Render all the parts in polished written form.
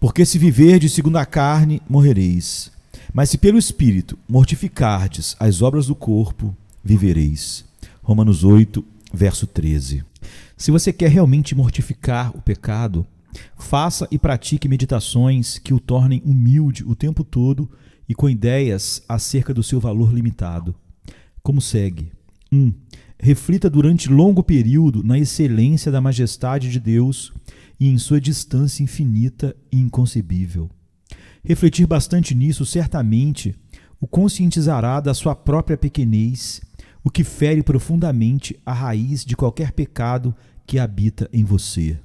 Porque se viverdes segundo a carne, morrereis. Mas se pelo Espírito mortificardes as obras do corpo, vivereis. Romanos 8, verso 13. Se você quer realmente mortificar o pecado, faça e pratique meditações que o tornem humilde o tempo todo e com ideias acerca do seu valor limitado. Como segue? 1. Reflita durante longo período na excelência da majestade de Deus e em sua distância infinita e inconcebível. Refletir bastante nisso certamente o conscientizará da sua própria pequenez, o que fere profundamente a raiz de qualquer pecado que habita em você.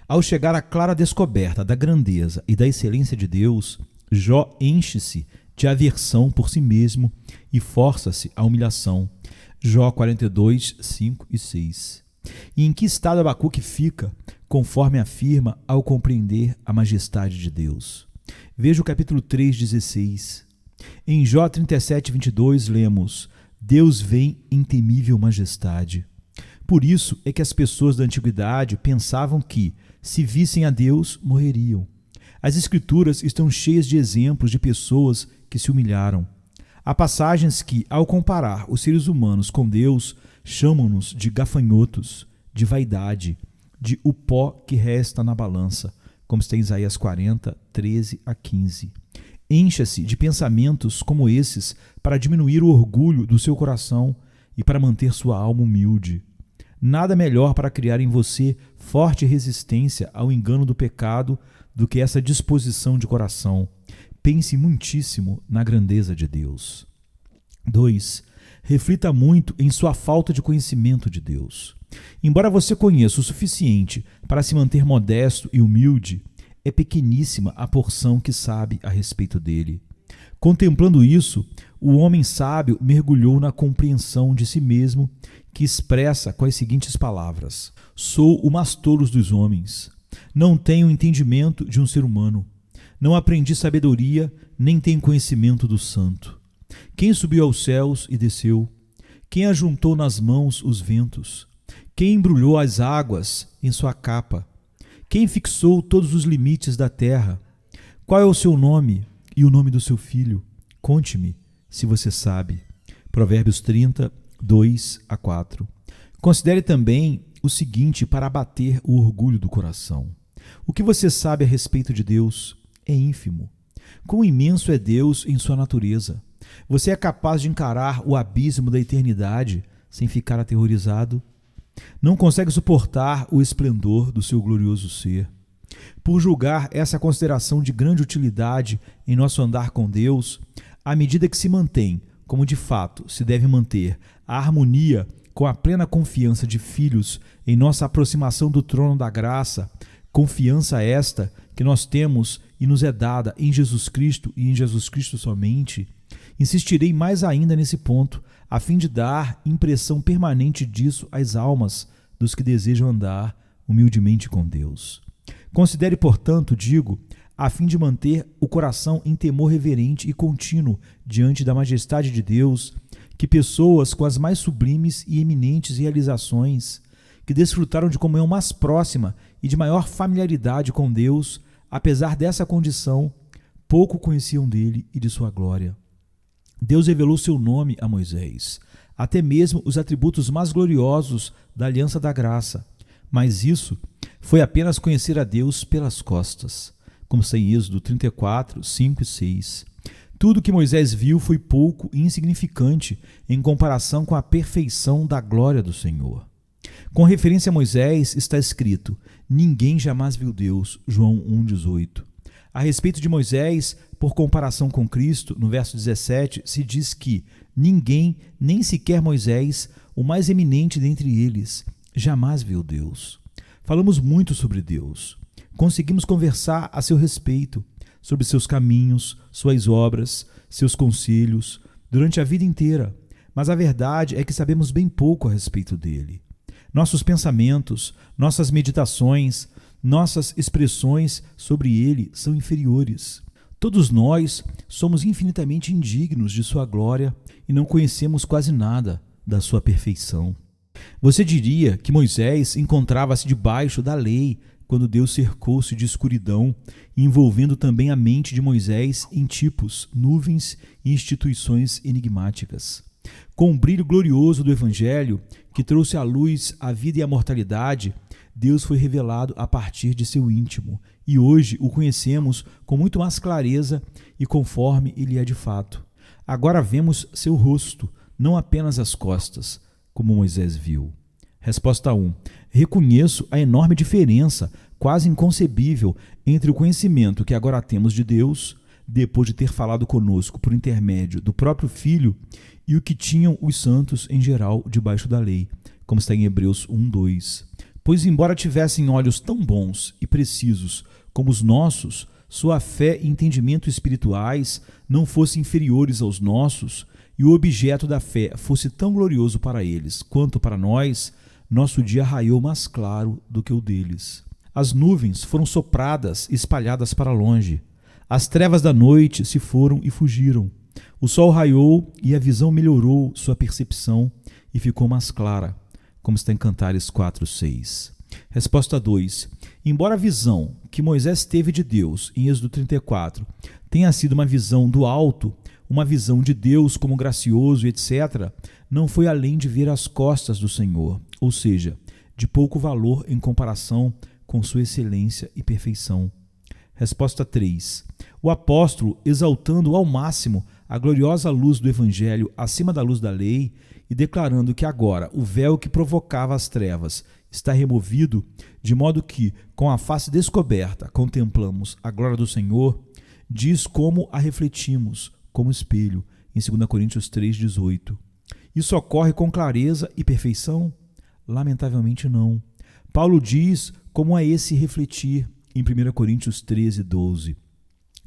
Ao chegar à clara descoberta da grandeza e da excelência de Deus, Jó enche-se de aversão por si mesmo e força-se à humilhação. Jó 42, 5 e 6. E em que estado Abacuque fica, conforme afirma ao compreender a majestade de Deus? Veja o capítulo 3, 16. Em Jó 37, 22, lemos: Deus vem em temível majestade. Por isso é que as pessoas da antiguidade pensavam que, se vissem a Deus, morreriam. As Escrituras estão cheias de exemplos de pessoas que se humilharam. Há passagens que, ao comparar os seres humanos com Deus, chamam-nos de gafanhotos, de vaidade, de o pó que resta na balança, como está em Isaías 40, 13 a 15. Encha-se de pensamentos como esses para diminuir o orgulho do seu coração e para manter sua alma humilde. Nada melhor para criar em você forte resistência ao engano do pecado do que essa disposição de coração. Pense muitíssimo na grandeza de Deus. 2. Reflita muito em sua falta de conhecimento de Deus. Embora você conheça o suficiente para se manter modesto e humilde, é pequeníssima a porção que sabe a respeito dele. Contemplando isso, o homem sábio mergulhou na compreensão de si mesmo, que expressa com as seguintes palavras: Sou o mais tolo dos homens. Não tenho entendimento de um ser humano. Não aprendi sabedoria, nem tenho conhecimento do santo. Quem subiu aos céus e desceu? Quem ajuntou nas mãos os ventos? Quem embrulhou as águas em sua capa? Quem fixou todos os limites da terra? Qual é o seu nome e o nome do seu filho? Conte-me, se você sabe. Provérbios 30, 2 a 4. Considere também o seguinte para abater o orgulho do coração. O que você sabe a respeito de Deus é ínfimo. Quão imenso é Deus em sua natureza! Você é capaz de encarar o abismo da eternidade sem ficar aterrorizado? Não consegue suportar o esplendor do seu glorioso ser? Por julgar essa consideração de grande utilidade em nosso andar com Deus, à medida que se mantém, como de fato se deve manter, a harmonia com a plena confiança de filhos em nossa aproximação do trono da graça, confiança esta que nós temos e nos é dada em Jesus Cristo e em Jesus Cristo somente, insistirei mais ainda nesse ponto, a fim de dar impressão permanente disso às almas dos que desejam andar humildemente com Deus. Considere, portanto, a fim de manter o coração em temor reverente e contínuo diante da majestade de Deus, que pessoas com as mais sublimes e eminentes realizações, que desfrutaram de comunhão mais próxima e de maior familiaridade com Deus, apesar dessa condição, pouco conheciam dele e de sua glória. Deus revelou seu nome a Moisés, até mesmo os atributos mais gloriosos da aliança da graça, mas isso foi apenas conhecer a Deus pelas costas, como está em Êxodo 34, 5 e 6. Tudo que Moisés viu foi pouco e insignificante em comparação com a perfeição da glória do Senhor. Com referência a Moisés está escrito: ninguém jamais viu Deus, João 1,18. A respeito de Moisés, por comparação com Cristo, no verso 17, se diz que ninguém, nem sequer Moisés, o mais eminente dentre eles, jamais viu Deus. Falamos muito sobre Deus. Conseguimos conversar a seu respeito, sobre seus caminhos, suas obras, seus conselhos, durante a vida inteira, mas a verdade é que sabemos bem pouco a respeito dele. Nossos pensamentos, nossas meditações, nossas expressões sobre ele são inferiores. Todos nós somos infinitamente indignos de sua glória e não conhecemos quase nada da sua perfeição. Você diria que Moisés encontrava-se debaixo da lei quando Deus cercou-se de escuridão, envolvendo também a mente de Moisés em tipos, nuvens e instituições enigmáticas. Com o brilho glorioso do Evangelho, que trouxe à luz a vida e a mortalidade, Deus foi revelado a partir de seu íntimo, e hoje o conhecemos com muito mais clareza e conforme ele é de fato. Agora vemos seu rosto, não apenas as costas, como Moisés viu. Resposta 1. Reconheço a enorme diferença, quase inconcebível, entre o conhecimento que agora temos de Deus, depois de ter falado conosco por intermédio do próprio Filho, e o que tinham os santos em geral debaixo da lei, como está em Hebreus 1:2. Pois embora tivessem olhos tão bons e precisos como os nossos, sua fé e entendimento espirituais não fossem inferiores aos nossos, e o objeto da fé fosse tão glorioso para eles quanto para nós, nosso dia raiou mais claro do que o deles. As nuvens foram sopradas e espalhadas para longe. As trevas da noite se foram e fugiram. O sol raiou e a visão melhorou sua percepção e ficou mais clara, como está em Cantares 4:6. Resposta 2. Embora a visão que Moisés teve de Deus em Êxodo 34 tenha sido uma visão do alto, uma visão de Deus como gracioso, etc., não foi além de ver as costas do Senhor, ou seja, de pouco valor em comparação com sua excelência e perfeição. Resposta 3. O apóstolo, exaltando ao máximo a gloriosa luz do Evangelho acima da luz da lei e declarando que agora o véu que provocava as trevas está removido, de modo que, com a face descoberta, contemplamos a glória do Senhor, diz como a refletimos, como espelho, em 2 Coríntios 3:18. Isso ocorre com clareza e perfeição? Lamentavelmente não. Paulo diz como é esse refletir em 1 Coríntios 13:12.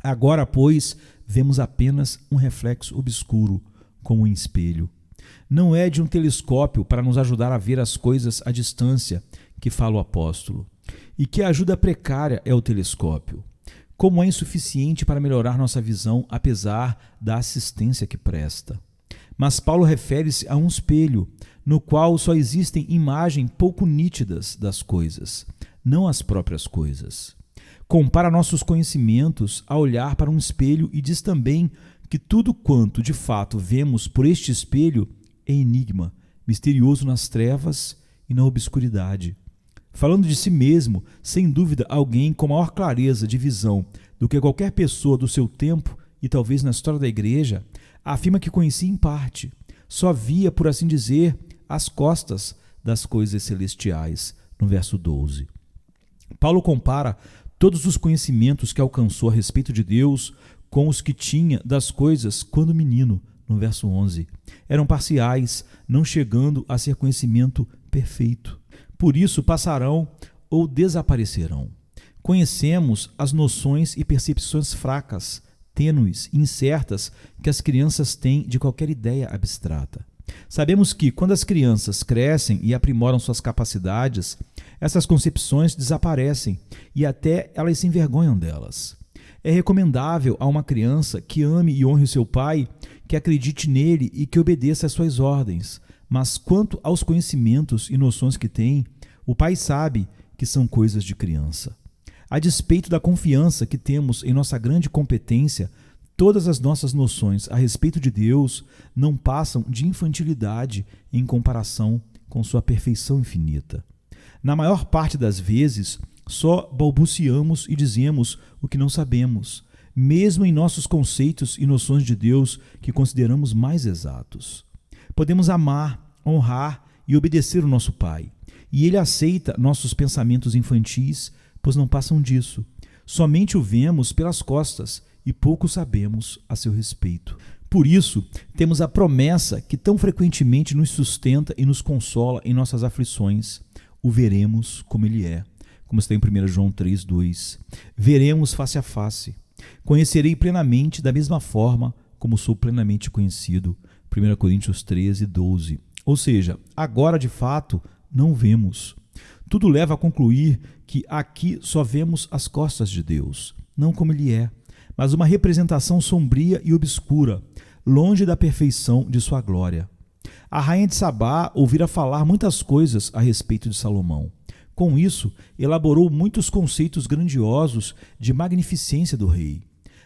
Agora, pois, vemos apenas um reflexo obscuro, como em espelho. Não é de um telescópio para nos ajudar a ver as coisas à distância que fala o apóstolo. E que ajuda precária é o telescópio. Como é insuficiente para melhorar nossa visão, apesar da assistência que presta. Mas Paulo refere-se a um espelho, no qual só existem imagens pouco nítidas das coisas, não as próprias coisas. Compara nossos conhecimentos a olhar para um espelho e diz também que tudo quanto de fato vemos por este espelho é enigma, misterioso nas trevas e na obscuridade. Falando de si mesmo, sem dúvida alguém com maior clareza de visão do que qualquer pessoa do seu tempo e talvez na história da igreja, afirma que conhecia em parte, só via, por assim dizer, as costas das coisas celestiais, no verso 12. Paulo compara todos os conhecimentos que alcançou a respeito de Deus com os que tinha das coisas quando menino, no verso 11. Eram parciais, não chegando a ser conhecimento perfeito. Por isso passarão ou desaparecerão. Conhecemos as noções e percepções fracas, tênues, incertas que as crianças têm de qualquer ideia abstrata. Sabemos que, quando as crianças crescem e aprimoram suas capacidades, essas concepções desaparecem e até elas se envergonham delas. É recomendável a uma criança que ame e honre o seu pai, que acredite nele e que obedeça às suas ordens. Mas quanto aos conhecimentos e noções que tem, o pai sabe que são coisas de criança. A despeito da confiança que temos em nossa grande competência, todas as nossas noções a respeito de Deus não passam de infantilidade em comparação com sua perfeição infinita. Na maior parte das vezes, só balbuciamos e dizemos o que não sabemos, mesmo em nossos conceitos e noções de Deus que consideramos mais exatos. Podemos amar, honrar e obedecer o nosso Pai, e Ele aceita nossos pensamentos infantis, pois não passam disso. Somente o vemos pelas costas e pouco sabemos a seu respeito. Por isso, temos a promessa que tão frequentemente nos sustenta e nos consola em nossas aflições. O veremos como Ele é, como está em 1 João 3:2. Veremos face a face. Conhecerei plenamente da mesma forma como sou plenamente conhecido. 1 Coríntios 13:12. Ou seja, agora de fato não vemos. Tudo leva a concluir que aqui só vemos as costas de Deus, não como Ele é, mas uma representação sombria e obscura, longe da perfeição de sua glória. A rainha de Sabá ouvira falar muitas coisas a respeito de Salomão. Com isso, elaborou muitos conceitos grandiosos de magnificência do rei.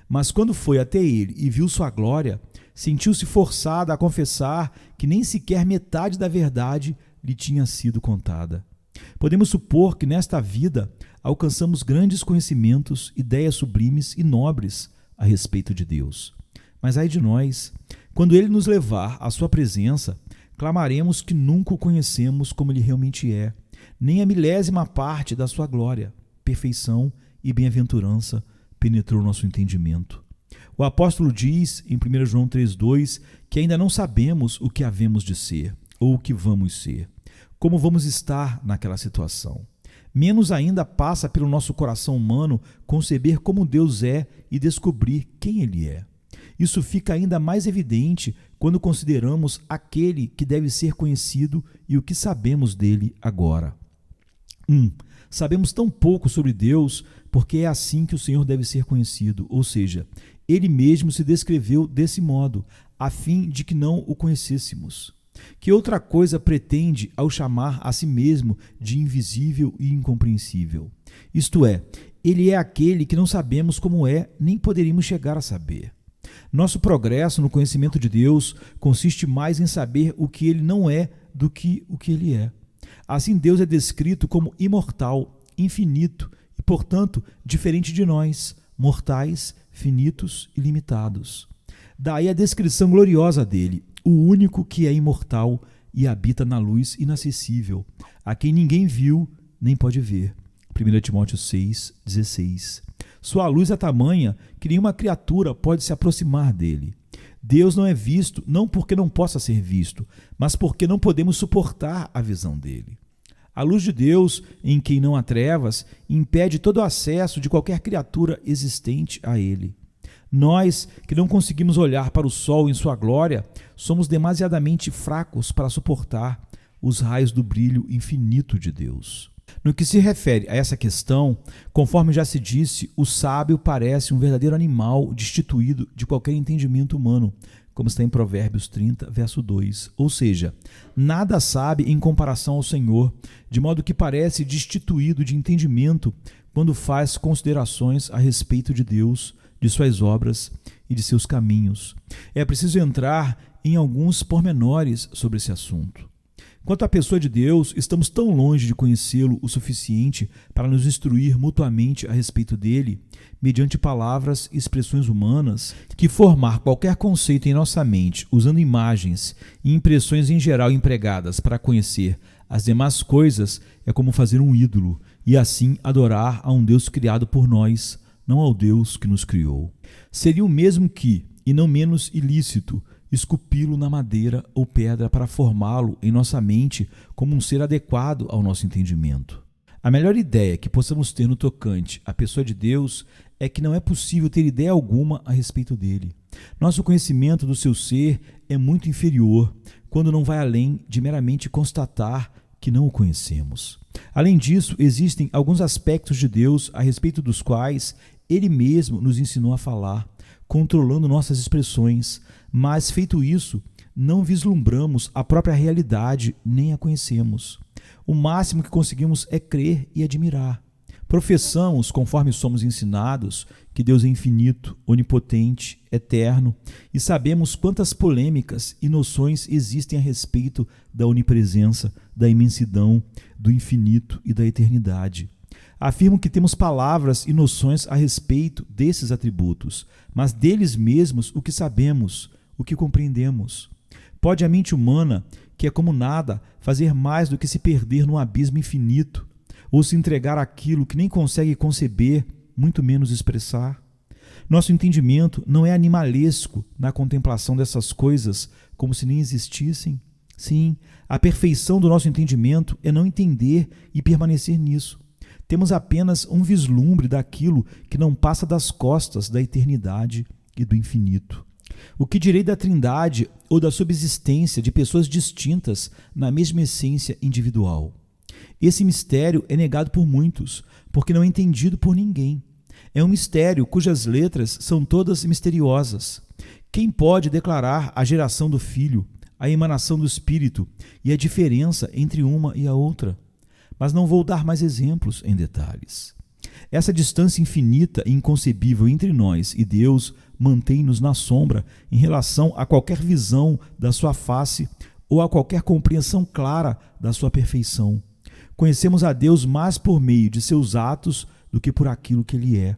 Mas quando foi até ele e viu sua glória, sentiu-se forçada a confessar que nem sequer metade da verdade lhe tinha sido contada. Podemos supor que nesta vida alcançamos grandes conhecimentos, ideias sublimes e nobres a respeito de Deus. Mas ai de nós, quando ele nos levar à sua presença, clamaremos que nunca o conhecemos como ele realmente é, nem a milésima parte da sua glória, perfeição e bem-aventurança penetrou nosso entendimento. O apóstolo diz em 1 João 3,2 que ainda não sabemos o que havemos de ser ou o que vamos ser, como vamos estar naquela situação. Menos ainda passa pelo nosso coração humano conceber como Deus é e descobrir quem Ele é. Isso fica ainda mais evidente quando consideramos aquele que deve ser conhecido e o que sabemos dele agora. Sabemos tão pouco sobre Deus porque é assim que o Senhor deve ser conhecido, ou seja, Ele mesmo se descreveu desse modo, a fim de que não o conhecêssemos. Que outra coisa pretende ao chamar a si mesmo de invisível e incompreensível? Isto é, Ele é aquele que não sabemos como é, nem poderíamos chegar a saber. Nosso progresso no conhecimento de Deus consiste mais em saber o que Ele não é do que o que Ele é. Assim, Deus é descrito como imortal, infinito e, portanto, diferente de nós, mortais, finitos e limitados. Daí a descrição gloriosa dele, o único que é imortal e habita na luz inacessível, a quem ninguém viu nem pode ver. 1 Timóteo 6,16. Sua luz é tamanha que nenhuma criatura pode se aproximar dele. Deus não é visto não porque não possa ser visto, mas porque não podemos suportar a visão dele. A luz de Deus, em quem não há trevas, impede todo o acesso de qualquer criatura existente a ele. Nós, que não conseguimos olhar para o sol em sua glória, somos demasiadamente fracos para suportar os raios do brilho infinito de Deus. No que se refere a essa questão, conforme já se disse, o sábio parece um verdadeiro animal destituído de qualquer entendimento humano, como está em Provérbios 30, verso 2. Ou seja, nada sabe em comparação ao Senhor, de modo que parece destituído de entendimento quando faz considerações a respeito de Deus, de suas obras e de seus caminhos. É preciso entrar em alguns pormenores sobre esse assunto. Quanto à pessoa de Deus, estamos tão longe de conhecê-lo o suficiente para nos instruir mutuamente a respeito dele, mediante palavras e expressões humanas, que formar qualquer conceito em nossa mente, usando imagens e impressões em geral empregadas para conhecer as demais coisas, é como fazer um ídolo, e assim adorar a um Deus criado por nós, não ao Deus que nos criou. Seria o mesmo que, e não menos ilícito, esculpi-lo na madeira ou pedra para formá-lo em nossa mente como um ser adequado ao nosso entendimento. A melhor ideia que possamos ter no tocante à pessoa de Deus é que não é possível ter ideia alguma a respeito dele. Nosso conhecimento do seu ser é muito inferior, quando não vai além de meramente constatar que não o conhecemos. Além disso, existem alguns aspectos de Deus a respeito dos quais ele mesmo nos ensinou a falar, controlando nossas expressões, mas, feito isso, não vislumbramos a própria realidade nem a conhecemos. O máximo que conseguimos é crer e admirar. Professamos, conforme somos ensinados, que Deus é infinito, onipotente, eterno, e sabemos quantas polêmicas e noções existem a respeito da onipresença, da imensidão, do infinito e da eternidade. Afirmo que temos palavras e noções a respeito desses atributos, mas deles mesmos o que sabemos, o que compreendemos. Pode a mente humana, que é como nada, fazer mais do que se perder num abismo infinito, ou se entregar àquilo que nem consegue conceber, muito menos expressar? Nosso entendimento não é animalesco na contemplação dessas coisas como se nem existissem? Sim, a perfeição do nosso entendimento é não entender e permanecer nisso. Temos apenas um vislumbre daquilo que não passa das costas da eternidade e do infinito. O que direi da trindade ou da subsistência de pessoas distintas na mesma essência individual? Esse mistério é negado por muitos, porque não é entendido por ninguém. É um mistério cujas letras são todas misteriosas. Quem pode declarar a geração do Filho, a emanação do Espírito e a diferença entre uma e a outra? mas não vou dar mais exemplos em detalhes. Essa distância infinita e inconcebível entre nós e Deus mantém-nos na sombra em relação a qualquer visão da sua face ou a qualquer compreensão clara da sua perfeição. Conhecemos a Deus mais por meio de seus atos do que por aquilo que Ele é,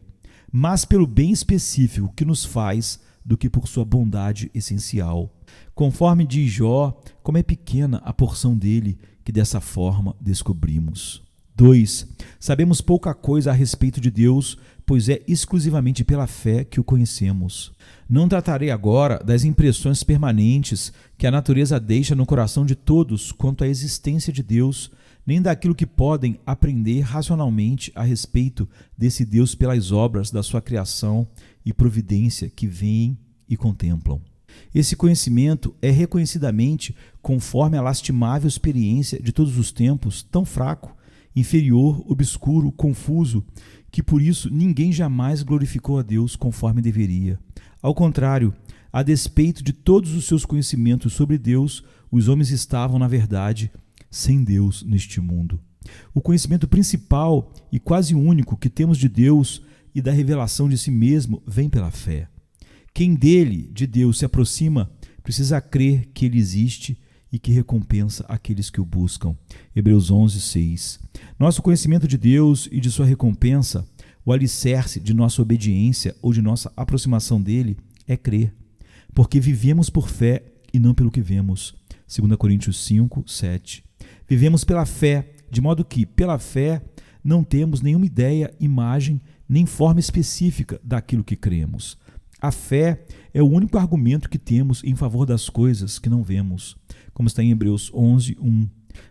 mais pelo bem específico que nos faz do que por sua bondade essencial. Conforme diz Jó, como é pequena a porção dele que dessa forma descobrimos. 2. Sabemos pouca coisa a respeito de Deus, pois é exclusivamente pela fé que o conhecemos. Não tratarei agora das impressões permanentes que a natureza deixa no coração de todos quanto à existência de Deus, nem daquilo que podem aprender racionalmente a respeito desse Deus pelas obras da sua criação e providência que veem e contemplam. Esse conhecimento é reconhecidamente conforme a lastimável experiência de todos os tempos, tão fraco, inferior, obscuro, confuso, que por isso ninguém jamais glorificou a Deus conforme deveria. Ao contrário, a despeito de todos os seus conhecimentos sobre Deus, os homens estavam, na verdade, sem Deus neste mundo. O conhecimento principal e quase único que temos de Deus e da revelação de si mesmo vem pela fé. Quem dele, de Deus, se aproxima, precisa crer que ele existe e que recompensa aqueles que o buscam. Hebreus 11, 6. Nosso conhecimento de Deus e de sua recompensa, o alicerce de nossa obediência ou de nossa aproximação dele, é crer, porque vivemos por fé e não pelo que vemos. 2 Coríntios 5, 7. Vivemos pela fé, de modo que, pela fé, não temos nenhuma ideia, imagem, nem forma específica daquilo que cremos. A fé é o único argumento que temos em favor das coisas que não vemos, como está em Hebreus 11, 1.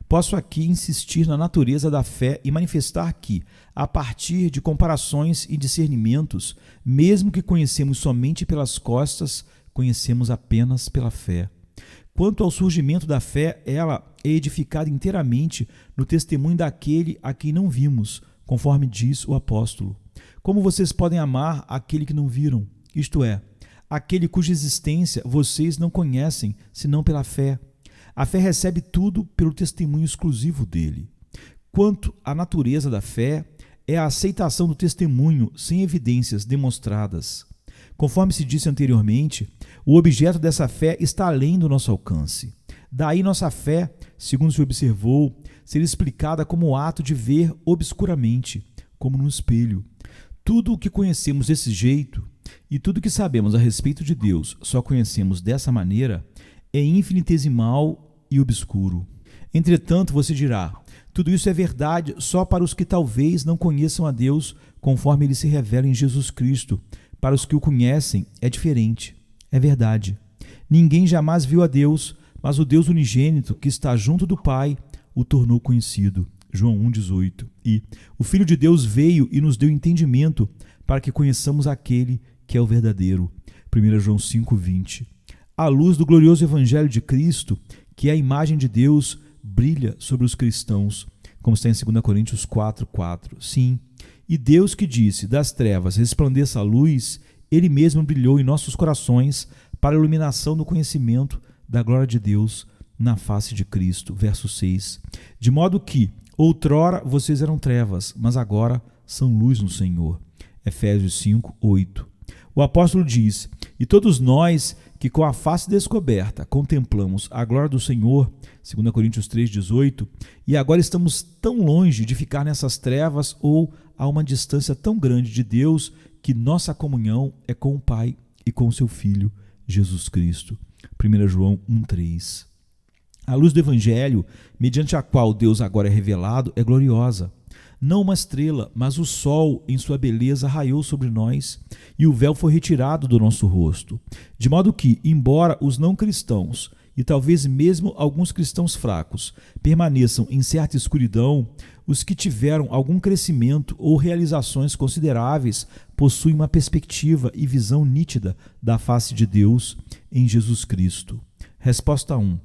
Posso aqui insistir na natureza da fé e manifestar que, a partir de comparações e discernimentos, mesmo que conhecemos somente pelas costas, conhecemos apenas pela fé. Quanto ao surgimento da fé, ela é edificada inteiramente no testemunho daquele a quem não vimos, conforme diz o apóstolo. Como vocês podem amar aquele que não viram? Isto é, aquele cuja existência vocês não conhecem, senão pela fé. A fé recebe tudo pelo testemunho exclusivo dele. Quanto à natureza da fé, é a aceitação do testemunho sem evidências demonstradas. Conforme se disse anteriormente, o objeto dessa fé está além do nosso alcance. Daí nossa fé, segundo se observou, ser explicada como o ato de ver obscuramente, como no espelho. Tudo o que conhecemos desse jeito e tudo o que sabemos a respeito de Deus só conhecemos dessa maneira é infinitesimal e obscuro. Entretanto, você dirá, tudo isso é verdade só para os que talvez não conheçam a Deus conforme ele se revela em Jesus Cristo. Para os que o conhecem, é diferente. É verdade. Ninguém jamais viu a Deus, mas o Deus unigênito, que está junto do Pai, o tornou conhecido. João 1,18. E o Filho de Deus veio e nos deu entendimento para que conheçamos aquele que é o verdadeiro. 1 João 5,20. A luz do glorioso Evangelho de Cristo, que é a imagem de Deus, brilha sobre os cristãos, como está em 2 Coríntios 4,4. Sim, e Deus que disse, das trevas resplandeça a luz, Ele mesmo brilhou em nossos corações para a iluminação do conhecimento da glória de Deus na face de Cristo. Verso 6. De modo que, outrora vocês eram trevas, mas agora são luz no Senhor. Efésios 5, 8. O apóstolo diz, e todos nós que com a face descoberta contemplamos a glória do Senhor, 2 Coríntios 3,18, e agora estamos tão longe de ficar nessas trevas ou a uma distância tão grande de Deus que nossa comunhão é com o Pai e com o seu Filho, Jesus Cristo. 1 João 1,3. A luz do Evangelho, mediante a qual Deus agora é revelado, é gloriosa. Não uma estrela, mas o sol em sua beleza raiou sobre nós e o véu foi retirado do nosso rosto. De modo que, embora os não cristãos e talvez mesmo alguns cristãos fracos permaneçam em certa escuridão, os que tiveram algum crescimento ou realizações consideráveis possuem uma perspectiva e visão nítida da face de Deus em Jesus Cristo. Resposta 1.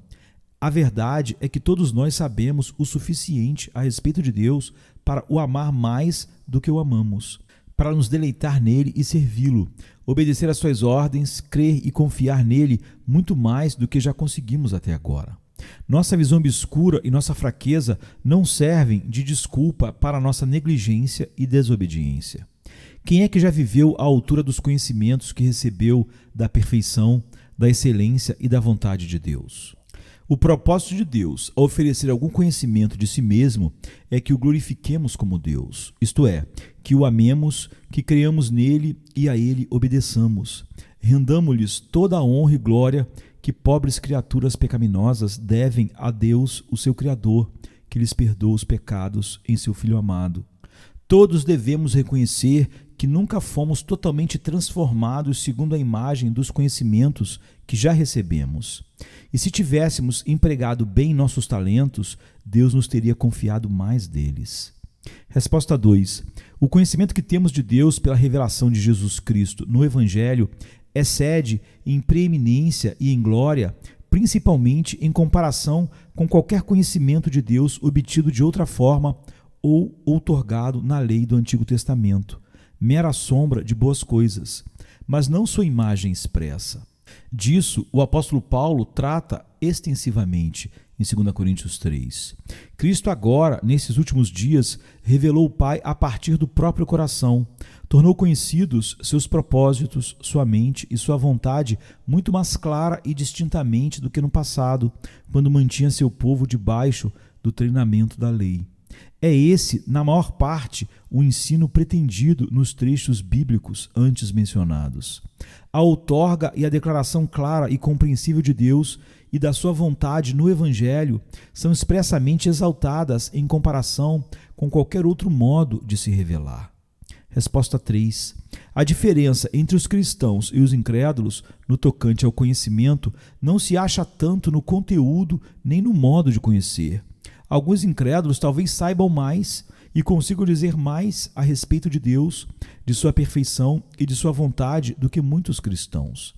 A verdade é que todos nós sabemos o suficiente a respeito de Deus para o amar mais do que o amamos, para nos deleitar nele e servi-lo, obedecer às suas ordens, crer e confiar nele muito mais do que já conseguimos até agora. Nossa visão obscura e nossa fraqueza não servem de desculpa para nossa negligência e desobediência. Quem é que já viveu à altura dos conhecimentos que recebeu da perfeição, da excelência e da vontade de Deus? O propósito de Deus ao oferecer algum conhecimento de si mesmo é que o glorifiquemos como Deus, isto é, que o amemos, que creiamos nele e a ele obedeçamos. Rendamo-lhes toda a honra e glória que pobres criaturas pecaminosas devem a Deus, o seu Criador, que lhes perdoa os pecados em seu Filho amado. Todos devemos reconhecer que nunca fomos totalmente transformados segundo a imagem dos conhecimentos que já recebemos. E se tivéssemos empregado bem nossos talentos, Deus nos teria confiado mais deles. Resposta 2. O conhecimento que temos de Deus pela revelação de Jesus Cristo no Evangelho excede em preeminência e em glória, principalmente em comparação com qualquer conhecimento de Deus obtido de outra forma ou outorgado na lei do Antigo Testamento, mera sombra de boas coisas, mas não sua imagem expressa. Disso, o apóstolo Paulo trata extensivamente em 2 Coríntios 3. Cristo agora, nesses últimos dias, revelou o Pai a partir do próprio coração, tornou conhecidos seus propósitos, sua mente e sua vontade muito mais clara e distintamente do que no passado, quando mantinha seu povo debaixo do treinamento da lei. É esse, na maior parte, o ensino pretendido nos trechos bíblicos antes mencionados. A outorga e a declaração clara e compreensível de Deus e da sua vontade no Evangelho são expressamente exaltadas em comparação com qualquer outro modo de se revelar. Resposta 3. A diferença entre os cristãos e os incrédulos no tocante ao conhecimento não se acha tanto no conteúdo nem no modo de conhecer. Alguns incrédulos talvez saibam mais e consigam dizer mais a respeito de Deus, de sua perfeição e de sua vontade do que muitos cristãos.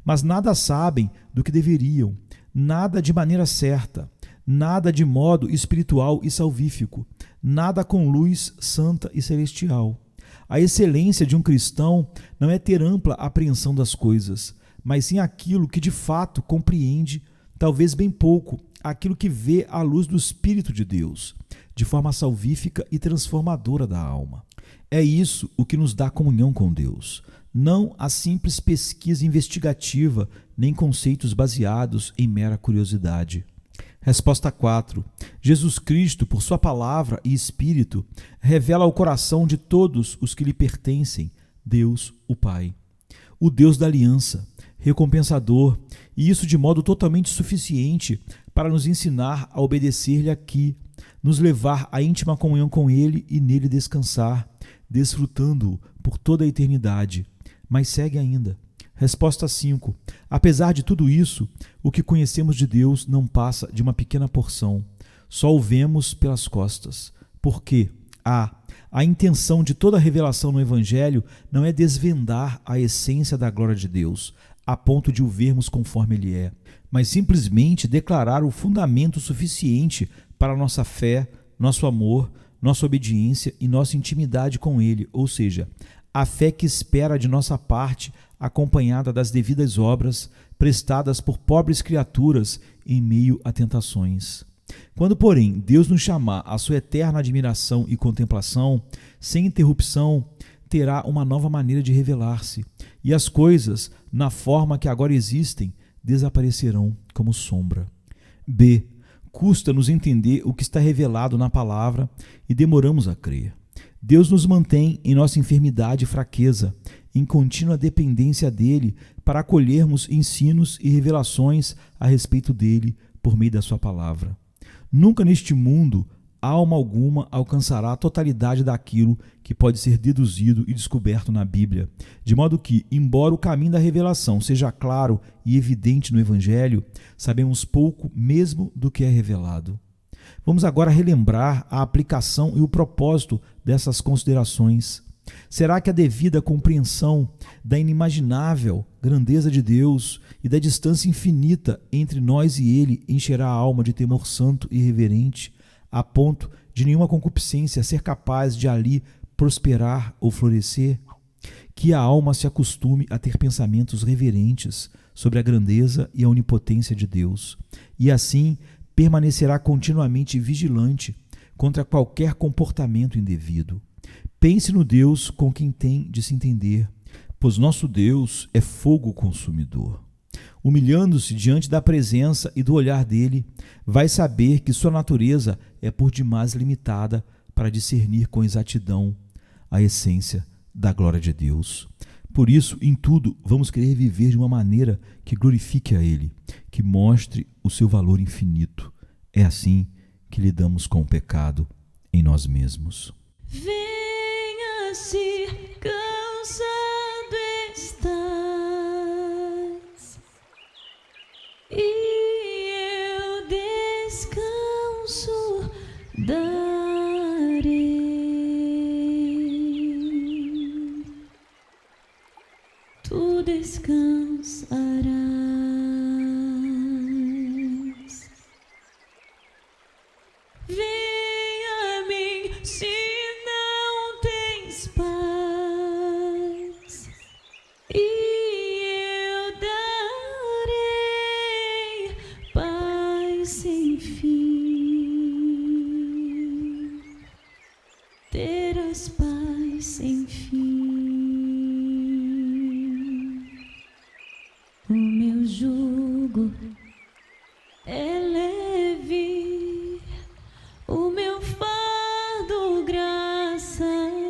Mas nada sabem do que deveriam, nada de maneira certa, nada de modo espiritual e salvífico, nada com luz santa e celestial. A excelência de um cristão não é ter ampla apreensão das coisas, mas sim aquilo que de fato compreende, talvez bem pouco, aquilo que vê à luz do Espírito de Deus, de forma salvífica e transformadora da alma. É isso o que nos dá comunhão com Deus, não a simples pesquisa investigativa, nem conceitos baseados em mera curiosidade. Resposta 4. Jesus Cristo, por sua palavra e Espírito, revela ao coração de todos os que lhe pertencem Deus, o Pai. O Deus da aliança, recompensador, e isso de modo totalmente suficiente para nos ensinar a obedecer-lhe aqui, nos levar à íntima comunhão com Ele e nele descansar, desfrutando-o por toda a eternidade. Mas segue ainda. Resposta 5. Apesar de tudo isso, o que conhecemos de Deus não passa de uma pequena porção. Só o vemos pelas costas. Porque a intenção de toda a revelação no Evangelho não é desvendar a essência da glória de Deus, a ponto de o vermos conforme Ele é, mas simplesmente declarar o fundamento suficiente para a nossa fé, nosso amor, nossa obediência e nossa intimidade com Ele, ou seja, a fé que espera de nossa parte, acompanhada das devidas obras prestadas por pobres criaturas em meio a tentações. Quando, porém, Deus nos chamar à sua eterna admiração e contemplação, sem interrupção, terá uma nova maneira de revelar-se, e as coisas, na forma que agora existem, desaparecerão como sombra. B. Custa-nos entender o que está revelado na palavra e demoramos a crer. Deus nos mantém em nossa enfermidade e fraqueza, em contínua dependência dele, para acolhermos ensinos e revelações a respeito dele por meio da sua palavra. Nunca neste mundo, alma alguma alcançará a totalidade daquilo que pode ser deduzido e descoberto na Bíblia, de modo que, embora o caminho da revelação seja claro e evidente no Evangelho, sabemos pouco mesmo do que é revelado. Vamos agora relembrar a aplicação e o propósito dessas considerações. Será que a devida compreensão da inimaginável grandeza de Deus e da distância infinita entre nós e Ele encherá a alma de temor santo e reverente, a ponto de nenhuma concupiscência ser capaz de ali prosperar ou florescer? Que a alma se acostume a ter pensamentos reverentes sobre a grandeza e a onipotência de Deus, e assim permanecerá continuamente vigilante contra qualquer comportamento indevido. Pense no Deus com quem tem de se entender, pois nosso Deus é fogo consumidor. Humilhando-se diante da presença e do olhar dele, vai saber que sua natureza é por demais limitada para discernir com exatidão a essência da glória de Deus. Por isso, em tudo, vamos querer viver de uma maneira que glorifique a Ele, que mostre o seu valor infinito. É assim que lidamos com o pecado em nós mesmos. Venha se cansado estás, e eu descanso darei. Tu descansarás. Venha a mim se não tens paz, e eu darei paz sem fim. Terás paz sem fim. O meu jugo é leve, o meu fardo graça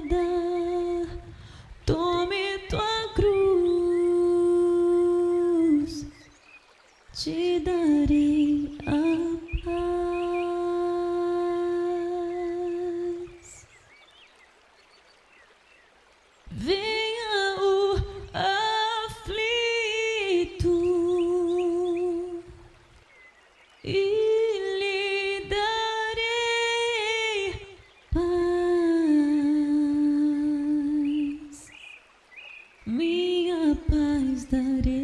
dá. Tome tua cruz, te darei a paz. Venha o aflito e lhe darei paz, minha paz darei.